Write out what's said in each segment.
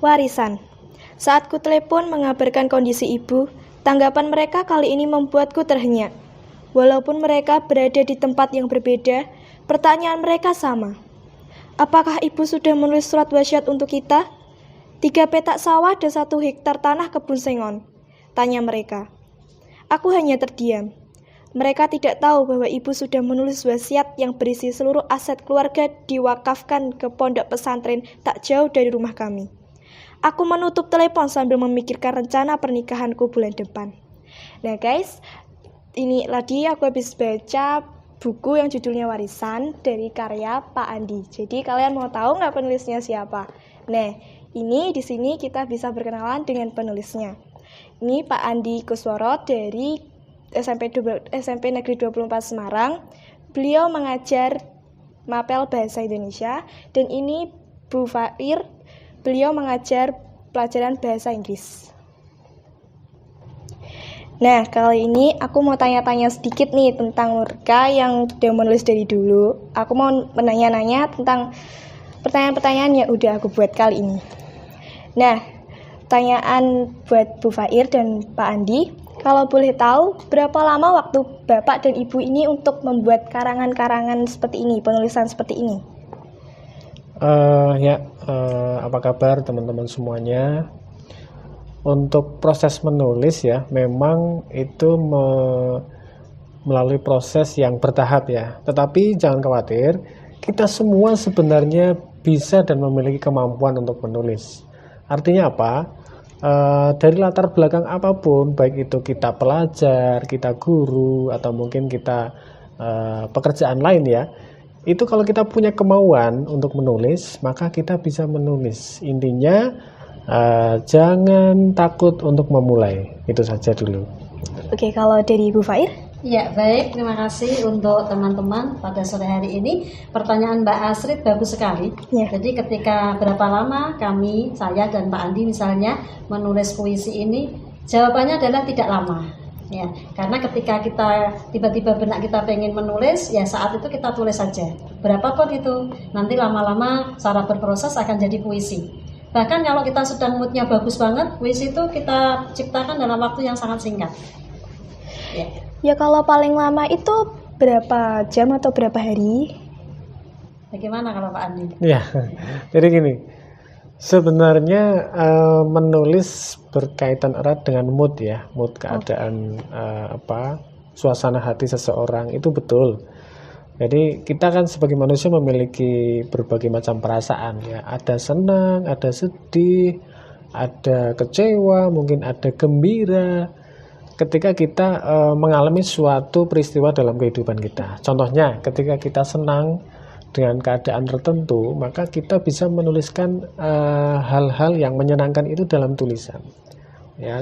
Warisan. Saat ku telepon mengabarkan kondisi ibu, tanggapan mereka kali ini membuatku terhenyak. Walaupun mereka berada di tempat yang berbeda, pertanyaan mereka sama. Apakah ibu sudah menulis surat wasiat untuk kita? 3 petak sawah dan 1 hektar tanah kebun sengon, tanya mereka. Aku hanya terdiam. Mereka tidak tahu bahwa ibu sudah menulis wasiat yang berisi seluruh aset keluarga diwakafkan ke pondok pesantren tak jauh dari rumah kami. Aku menutup telepon sambil memikirkan rencana pernikahanku bulan depan. Nah guys, ini tadi aku habis baca buku yang judulnya Warisan dari karya Pak Andi. Jadi kalian mau tahu nggak penulisnya siapa? Nah, ini di sini kita bisa berkenalan dengan penulisnya. Ini Pak Andi Kusworo dari SMP Negeri 24 Semarang. Beliau mengajar Mapel Bahasa Indonesia, dan ini Bu Fair, beliau mengajar pelajaran bahasa Inggris. Nah, kali ini aku mau tanya-tanya sedikit nih tentang mereka yang udah menulis dari dulu. Aku mau menanya-nanya tentang pertanyaan-pertanyaan yang udah aku buat kali ini. Nah, pertanyaan buat Bu Fair dan Pak Andi. Kalau boleh tahu, berapa lama waktu Bapak dan Ibu ini untuk membuat karangan-karangan seperti ini, penulisan seperti ini? Apa kabar teman-teman semuanya? Untuk proses menulis ya, memang itu melalui proses yang bertahap ya. Tetapi jangan khawatir, kita semua sebenarnya bisa dan memiliki kemampuan untuk menulis. Artinya apa? Dari latar belakang apapun, baik itu kita pelajar, kita guru, atau mungkin kita pekerjaan lain ya, itu kalau kita punya kemauan untuk menulis, maka kita bisa menulis. Intinya jangan takut untuk memulai, itu saja dulu. Oke, kalau dari Bu Fair? Ya, baik, terima kasih untuk teman-teman pada sore hari ini. Pertanyaan Mbak Asrid bagus sekali. Ya. Jadi ketika berapa lama saya dan Pak Andi misalnya menulis puisi ini, jawabannya adalah tidak lama. Ya, karena ketika kita tiba-tiba benak kita pengen menulis, ya saat itu kita tulis saja. Berapapun itu, nanti lama-lama secara berproses akan jadi puisi. Bahkan kalau kita sedang moodnya bagus banget, puisi itu kita ciptakan dalam waktu yang sangat singkat. Ya. Ya, kalau paling lama itu berapa jam atau berapa hari? Bagaimana kalau Pak Andi? Ya, jadi gini, sebenarnya menulis berkaitan erat dengan mood ya, mood keadaan suasana hati seseorang, itu betul. Jadi kita kan sebagai manusia memiliki berbagai macam perasaan ya, ada senang, ada sedih, ada kecewa, mungkin ada gembira. Ketika kita mengalami suatu peristiwa dalam kehidupan kita, contohnya ketika kita senang dengan keadaan tertentu, maka kita bisa menuliskan hal-hal yang menyenangkan itu dalam tulisan. Ya,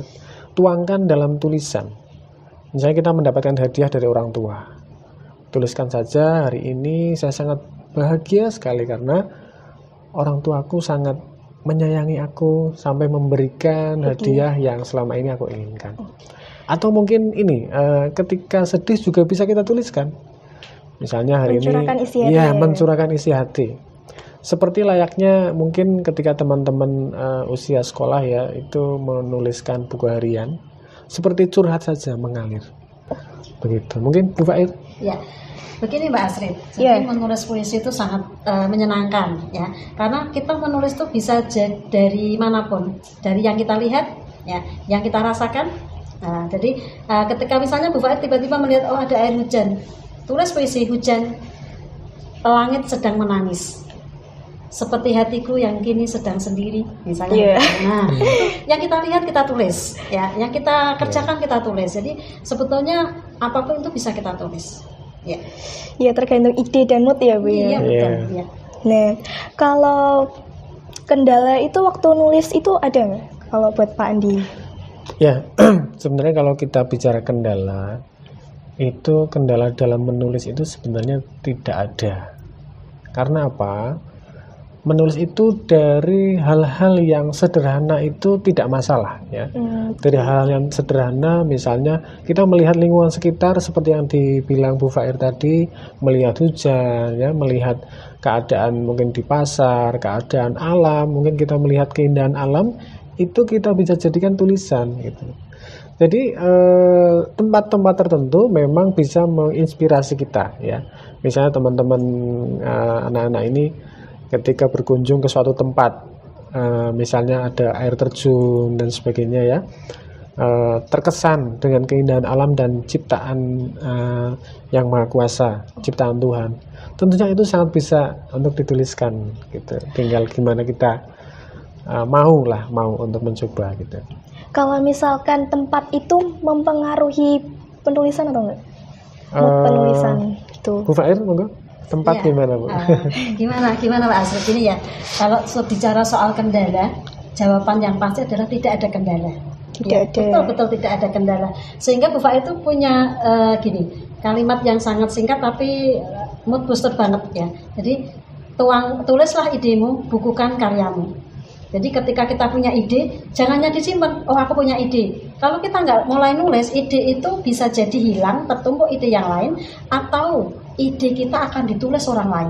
tuangkan dalam tulisan. Misalnya kita mendapatkan hadiah dari orang tua, tuliskan saja, hari ini saya sangat bahagia sekali karena orang tuaku sangat menyayangi aku sampai memberikan hadiah yang selama ini aku inginkan. Atau mungkin ini, ketika sedih juga bisa kita tuliskan. Misalnya hari mencurahkan ini, isi hati, mencurahkan isi hati. Seperti layaknya mungkin ketika teman-teman usia sekolah ya, itu menuliskan buku harian, seperti curhat saja, mengalir. Begitu. Mungkin Bu Fair? Ya, begini Mbak Asrid. Jadi menulis puisi itu sangat menyenangkan ya, karena kita menulis itu bisa dari manapun, dari yang kita lihat, ya, yang kita rasakan. Nah, jadi ketika misalnya Bu Fair tiba-tiba melihat ada air hujan, tulis puisi hujan, langit sedang menangis, seperti hatiku yang kini sedang sendiri, misalnya. Nah, yang kita lihat kita tulis, ya, yang kita kerjakan kita tulis. Jadi sebetulnya apapun itu bisa kita tulis. Ya. Ya, tergantung ide dan mood ya, Bu. Iya, betul. Ya. Nah, kalau kendala itu waktu nulis itu ada nggak? Kalau buat Pak Andi? Ya, sebenarnya kalau kita bicara kendala, itu kendala dalam menulis itu sebenarnya tidak ada. Karena apa? menulis itu dari hal-hal yang sederhana itu tidak masalah ya. Dari hal yang sederhana, misalnya kita melihat lingkungan sekitar seperti yang dibilang Bu Fair tadi, melihat hujan ya, melihat keadaan mungkin di pasar, keadaan alam, mungkin kita melihat keindahan alam, itu kita bisa jadikan tulisan gitu. Jadi tempat-tempat tertentu memang bisa menginspirasi kita ya. Misalnya teman-teman anak-anak ini ketika berkunjung ke suatu tempat, misalnya ada air terjun dan sebagainya ya, terkesan dengan keindahan alam dan ciptaan yang maha kuasa, ciptaan Tuhan. Tentunya itu sangat bisa untuk dituliskan gitu. Tinggal gimana kita mau untuk mencoba gitu. Kalau misalkan tempat itu mempengaruhi penulisan atau enggak? Penulisan itu. Bu Fair, monggo. Tempat Ya, gimana Bu? gimana Pak Asrul ini ya, kalau bicara soal kendala, jawaban yang pasti adalah tidak ada kendala. Tidak Ya, ada. betul tidak ada kendala. Sehingga Bu Fa itu punya gini, kalimat yang sangat singkat tapi mood booster banget ya. Jadi tulislah idemu, bukukan karyamu. Jadi ketika kita punya ide, jangannya disimpan. Oh, aku punya ide. Kalau kita nggak mulai nulis, ide itu bisa jadi hilang, tertumpuk ide yang lain, atau ide kita akan ditulis orang lain.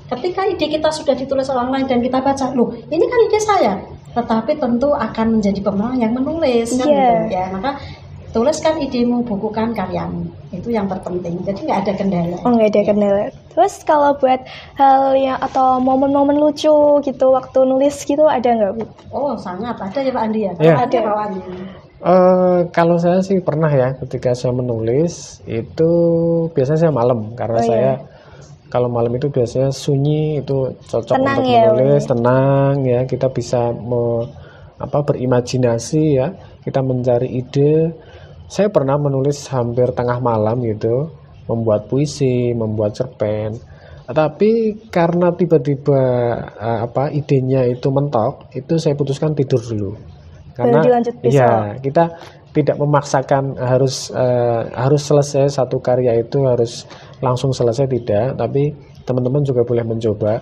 Ketika ide kita sudah ditulis orang lain dan kita baca, loh, ini kan ide saya. Tetapi tentu akan menjadi pemenang yang menulis, kan Iya. gitu ya. Maka tuliskan idemu, bukukan karyamu. Itu yang terpenting. Jadi nggak ada kendala. Oh, nggak ada kendala. Terus kalau buat hal yang atau momen-momen lucu gitu waktu nulis gitu ada nggak Bu? Oh, sangat ada ya Pak Andi ya. Iya. Ada Pak Andi. Kalau saya sih pernah ya, ketika saya menulis itu biasanya saya malam, karena saya kalau malam itu biasanya sunyi, itu cocok Tenang untuk ya, menulis, tenang ya, kita bisa berimajinasi ya, kita mencari ide. Saya pernah menulis hampir tengah malam gitu, membuat puisi, membuat cerpen. Tapi karena tiba-tiba idenya itu mentok, itu saya putuskan tidur dulu. Karena dilanjut besok. ya kita tidak memaksakan harus selesai satu karya itu harus langsung selesai, tidak. Tapi teman-teman juga boleh mencoba.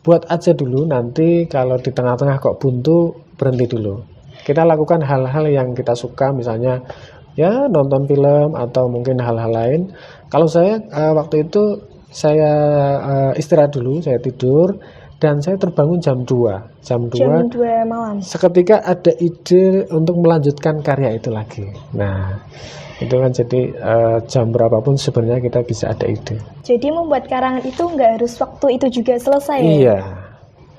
Buat aja dulu, nanti kalau di tengah-tengah kok buntu, berhenti dulu. Kita lakukan hal-hal yang kita suka, misalnya ya nonton film atau mungkin hal-hal lain. Kalau saya waktu itu saya istirahat dulu, saya tidur dan saya terbangun jam 2. Jam 2 malam. seketika ada ide untuk melanjutkan karya itu lagi. Nah, itu kan jadi jam berapapun sebenarnya kita bisa ada ide. Jadi membuat karangan itu nggak harus waktu itu juga selesai ya? Iya,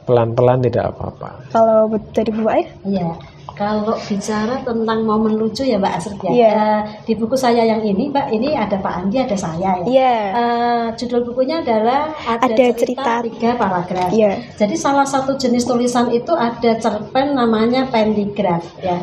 pelan-pelan tidak apa-apa. Kalau dari Bu Air? Iya. Kalau bicara tentang momen lucu ya Mbak Asri ya, Iya. di buku saya yang ini Mbak, ini ada Pak Andi, ada saya ya. Iya. Judul bukunya adalah Ada cerita 3 paragraf. Iya. Jadi salah satu jenis tulisan itu ada cerpen namanya pendigraf ya.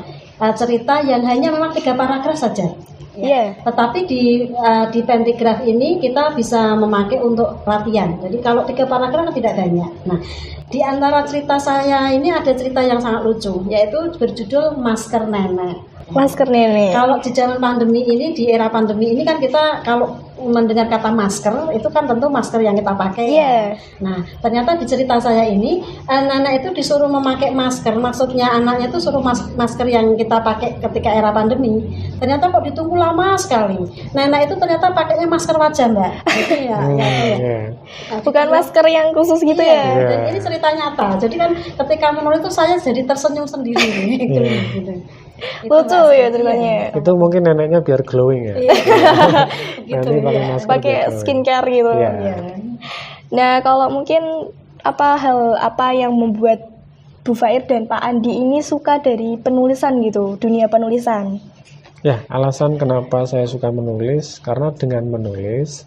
Cerita yang hanya memang 3 paragraf saja. Iya. Tetapi di pentigraf ini kita bisa memakai untuk latihan. Jadi kalau 3 paragraf tidak banyak. Nah, di antara cerita saya ini ada cerita yang sangat lucu, yaitu berjudul Masker Nenek. Masker nenek. Kalau di zaman pandemi ini, di era pandemi ini kan kita kalau mendengar kata masker itu kan tentu masker yang kita pakai. Iya. Nah, ternyata di cerita saya ini nenek itu disuruh memakai masker. Maksudnya anaknya itu suruh masker yang kita pakai ketika era pandemi. Ternyata kok ditunggu lama sekali. Nenek itu ternyata pakainya masker wajah, Mbak. Gitu ya. Iya. Bukan masker yang khusus gitu Iya, ya? dan ini cerita nyata. Jadi kan ketika menulis itu saya jadi tersenyum sendiri. gitu. Lucu ya ceritanya. Itu mungkin neneknya biar glowing ya. Nanti pakai masker Pakai biar glowing. skincare gitu. Iya. Nah, kalau mungkin hal apa yang membuat Bu Fair dan Pak Andi ini suka dari penulisan gitu, dunia penulisan? Ya, alasan kenapa saya suka menulis, karena dengan menulis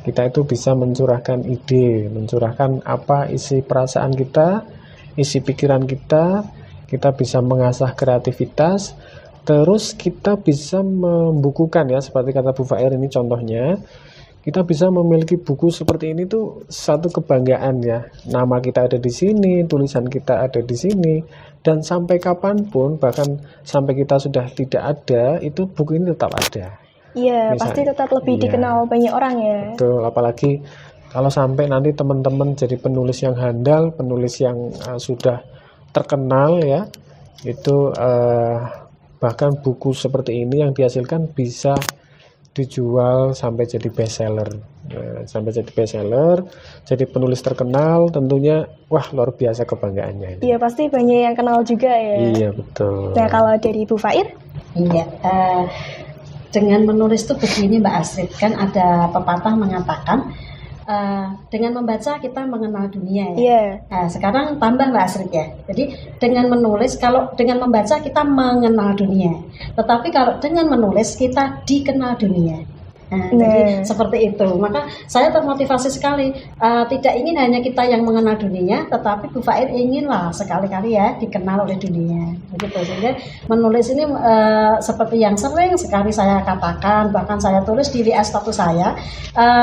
kita itu bisa mencurahkan ide, mencurahkan apa isi perasaan kita, isi pikiran kita bisa mengasah kreativitas, terus kita bisa membukukan ya, seperti kata Bu Fair ini contohnya, kita bisa memiliki buku seperti ini tuh satu kebanggaan ya, nama kita ada di sini, tulisan kita ada di sini, dan sampai kapanpun, bahkan sampai kita sudah tidak ada, itu buku ini tetap ada. Iya, Misalnya, pasti tetap lebih iya. dikenal banyak orang ya. Betul, apalagi Kalau sampai nanti teman-teman jadi penulis yang handal, penulis yang sudah terkenal ya, itu bahkan buku seperti ini yang dihasilkan bisa dijual sampai jadi bestseller. Nah, sampai jadi bestseller, jadi penulis terkenal, tentunya wah luar biasa kebanggaannya ini. Iya, pasti banyak yang kenal juga ya. Iya, betul. Nah, kalau dari Ibu Fair? Iya, dengan menulis itu begini Mbak Astrid, kan ada pepatah mengatakan dengan membaca kita mengenal dunia ya. Iya. Nah, sekarang tambah Mbak Astrid ya. Jadi dengan menulis, kalau dengan membaca kita mengenal dunia, tetapi kalau dengan menulis kita dikenal dunia. Nah, jadi seperti itu. Maka saya termotivasi sekali. Tidak ingin hanya kita yang mengenal dunia, tetapi Bu Fair inginlah sekali-kali ya dikenal oleh dunia. Begitu. Sehingga menulis ini seperti yang sering sekali saya katakan, bahkan saya tulis di WA status saya.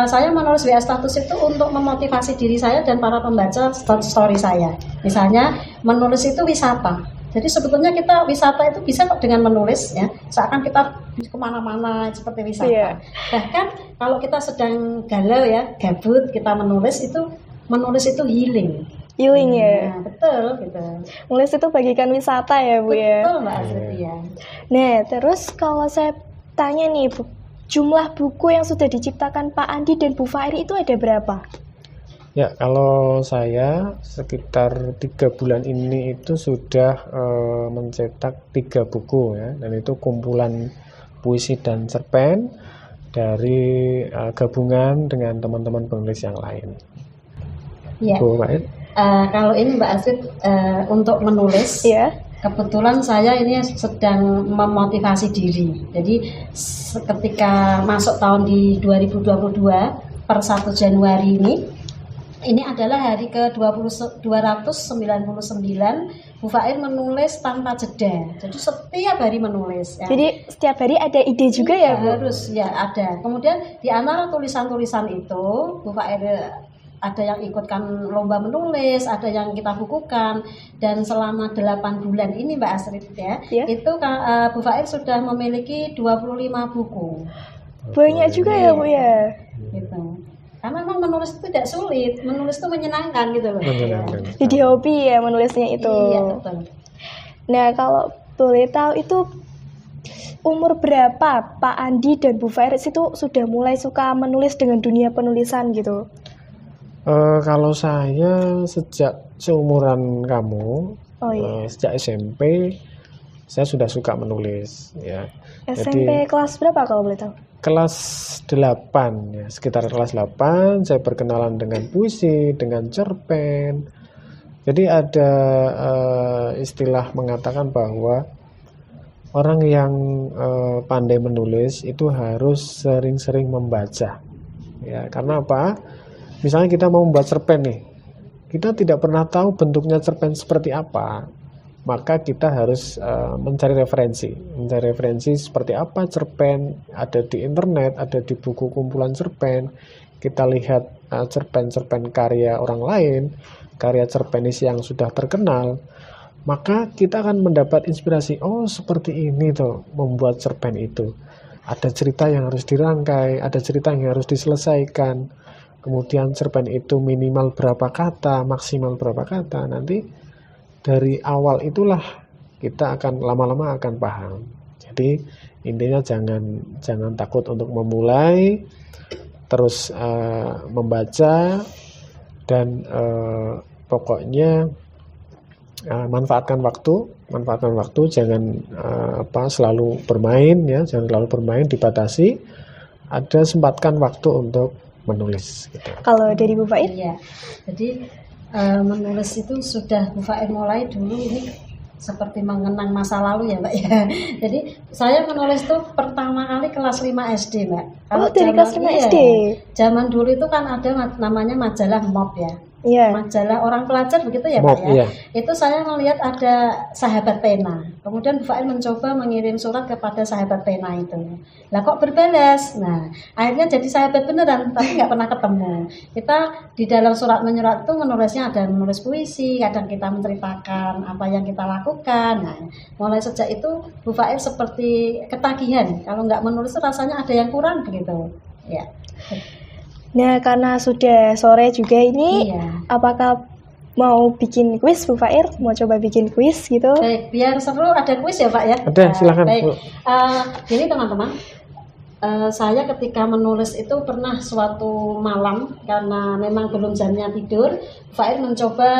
Saya menulis WA status itu untuk memotivasi diri saya dan para pembaca story saya. Misalnya menulis itu wisata. Jadi sebetulnya kita wisata itu bisa kok dengan menulis ya, seakan kita kemana-mana seperti wisata. Iya. Bahkan kalau kita sedang galau ya, gabut, kita menulis itu healing. Healing ya. Nah, betul gitu. Menulis itu bagikan wisata ya Bu ya. Betul Mbak Astrid ya. Nah, terus kalau saya tanya nih Bu, jumlah buku yang sudah diciptakan Pak Andi dan Bu Fair itu ada berapa? Ya, kalau saya sekitar 3 bulan ini itu sudah mencetak 3 buku ya, dan itu kumpulan puisi dan cerpen dari gabungan dengan teman-teman penulis yang lain. Iya. Bu Fair? Kalau ini Mbak Astrid untuk menulis, Iya. kebetulan saya ini sedang memotivasi diri. Jadi ketika masuk tahun di 2022 per 1 Januari ini adalah hari ke-299 Bu Fair menulis tanpa jeda. Jadi setiap hari menulis ya. Jadi setiap hari ada ide juga ya Bu? Harus ya ada. Kemudian di antara tulisan-tulisan itu Bu Fair ada yang ikutkan lomba menulis, ada yang kita bukukan, dan selama 8 bulan ini Mbak Astrid ya, itu Bu Fair sudah memiliki 25 buku. Banyak juga ya Bu ya? Gitu. Karena memang menulis itu tidak sulit, menulis itu menyenangkan gitu loh. Menyenangkan. Jadi hobi ya menulisnya itu. Iya betul. Nah, kalau boleh tahu itu umur berapa Pak Andi dan Bu Fair itu sudah mulai suka menulis dengan dunia penulisan gitu? Kalau saya sejak seumuran kamu, Oh iya. sejak SMP, saya sudah suka menulis ya. SMP kelas berapa kalau boleh tahu? Kelas 8 ya, sekitar kelas 8 saya berkenalan dengan puisi, dengan cerpen. Jadi ada istilah mengatakan bahwa orang yang pandai menulis itu harus sering-sering membaca. Ya, karena apa? Misalnya kita mau membuat cerpen nih. Kita tidak pernah tahu bentuknya cerpen seperti apa. Maka kita harus mencari referensi seperti apa cerpen ada di internet, ada di buku kumpulan cerpen. Kita lihat cerpen-cerpen karya orang lain, karya cerpenis yang sudah terkenal, maka kita akan mendapat inspirasi. Oh, seperti ini tuh membuat cerpen itu. Ada cerita yang harus dirangkai, ada cerita yang harus diselesaikan. Kemudian cerpen itu minimal berapa kata, maksimal berapa kata. Nanti dari awal itulah kita akan lama-lama akan paham. Jadi intinya jangan takut untuk memulai, terus membaca, dan pokoknya manfaatkan waktu, jangan selalu bermain ya, jangan selalu bermain, dibatasi, ada sempatkan waktu untuk menulis. Gitu. Kalau dari Bu Fair? Iya. Jadi menulis itu sudah Bu Fair mulai dulu ini seperti mengenang masa lalu ya Mbak ya. Jadi saya menulis itu pertama kali kelas 5 SD Mbak. Oh, dari kelas 5 SD? Zaman dulu itu kan ada namanya majalah MOP ya. Iya. Majalah orang pelajar begitu ya MOP, Pak ya. iya. Itu saya melihat ada sahabat pena. Kemudian Bu Fair mencoba mengirim surat kepada sahabat pena itu. Lah kok berbalas? Nah, akhirnya jadi sahabat beneran, tapi nggak pernah ketemu. Kita di dalam surat menyurat itu menulisnya ada menulis puisi, kadang kita menceritakan apa yang kita lakukan. Nah, mulai sejak itu Bu Fair seperti ketagihan. Kalau nggak menulis itu rasanya ada yang kurang begitu. Ya. Nah, karena sudah sore juga ini, Iya. apakah mau bikin kuis, Bu Fair? Mau coba bikin kuis gitu? Baik, biar seru ada kuis ya Pak ya. Ada, silakan, Baik, Bu. Jadi teman-teman, saya ketika menulis itu pernah suatu malam karena memang belum jamnya tidur, Fair mencoba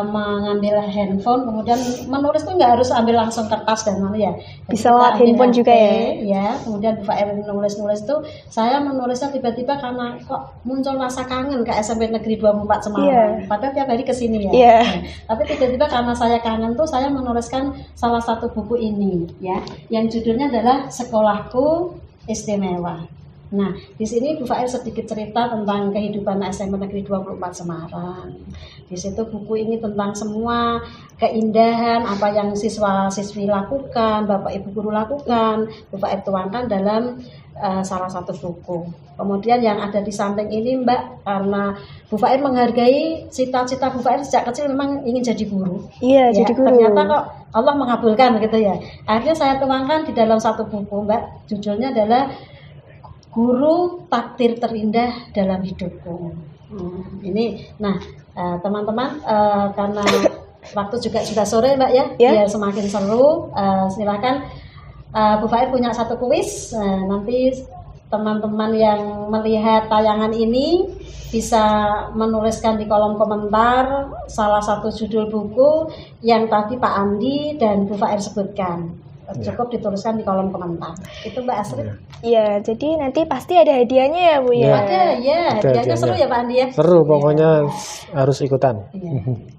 mengambil handphone, kemudian menulis tuh nggak harus ambil langsung kertas dan mana ya. Jadi Bisa kita lewat ambil handphone HP, juga ya? Ya, kemudian Fair nulis tuh, saya menulisnya tiba-tiba karena kok muncul rasa kangen ke SMP Negeri 24 Semarang. Iya. Padahal tiap hari kesini ya. Iya. Nah, tapi tiba-tiba karena saya kangen tuh saya menuliskan salah satu buku ini ya, yang judulnya adalah Sekolahku Istimewa. Nah, di sini Bu Fair sedikit cerita tentang kehidupan SMP Negeri 24 Semarang. Di situ buku ini tentang semua keindahan apa yang siswa-siswi lakukan, Bapak Ibu guru lakukan, Bu Fair tuangkan dalam salah satu buku. Kemudian yang ada di samping ini Mbak, karena Bu Fair menghargai cita-cita Bu Fair sejak kecil memang ingin jadi guru. Iya, jadi guru. Ternyata kok Allah mengabulkan gitu ya. Akhirnya saya tuangkan di dalam satu buku Mbak, judulnya adalah Guru Takdir Terindah Dalam Hidupku. Ini, nah teman-teman, karena waktu juga sudah sore Mbak ya, biar semakin seru, silakan Bu Fair punya satu kuis. Nanti teman-teman yang melihat tayangan ini bisa menuliskan di kolom komentar salah satu judul buku yang tadi Pak Andi dan Bu Fair sebutkan. Cukup dituliskan di kolom komentar. Itu Mbak Astrid. Iya, jadi nanti pasti ada hadiahnya ya Bu ya. Ada ya, hadiahnya seru ya Pak Andi ya. Seru, pokoknya harus ikutan.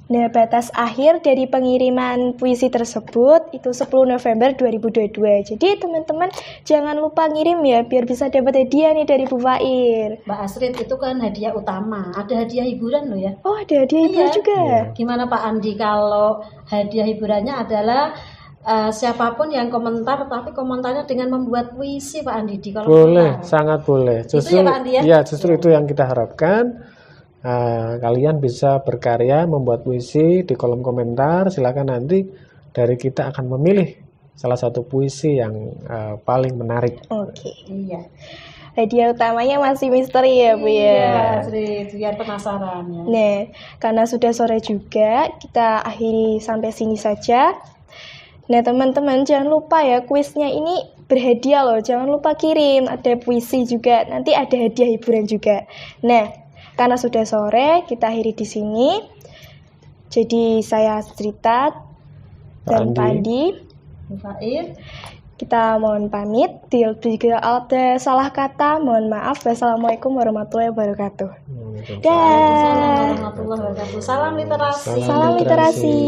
Nah, batas akhir dari pengiriman puisi tersebut itu 10 November 2022. Jadi teman-teman jangan lupa ngirim ya biar bisa dapat hadiah nih dari Bu Fair. Mbak Astrid, itu kan hadiah utama. Ada hadiah hiburan loh ya. Oh, ada hadiah hiburan juga. Gimana Pak Andi kalau hadiah hiburannya adalah siapapun yang komentar, tapi komentarnya dengan membuat puisi Pak Andi di kolom Boleh, komentar. sangat boleh. Justru, Itu ya Pak Andi ya? ya, justru itu yang kita harapkan. Kalian bisa berkarya membuat puisi di kolom komentar. Silakan nanti dari kita akan memilih salah satu puisi yang paling menarik. Oke. Iya. Hadiah utamanya masih misteri ya Bu Iya, ya. Astrid, biar penasaran ya. Nah, karena sudah sore juga, kita akhiri sampai sini saja. Nah, teman-teman jangan lupa ya kuisnya ini berhadiah loh. Jangan lupa kirim, ada puisi juga, nanti ada hadiah hiburan juga. Nah, karena sudah sore, kita akhiri di sini. Jadi saya cerita dan Pak Andi. Bu Fair. Kita mohon pamit. Jika ada salah kata, mohon maaf. Wassalamualaikum warahmatullahi wabarakatuh. Waalaikumsalam warahmatullahi wabarakatuh. Salam literasi. Salam literasi.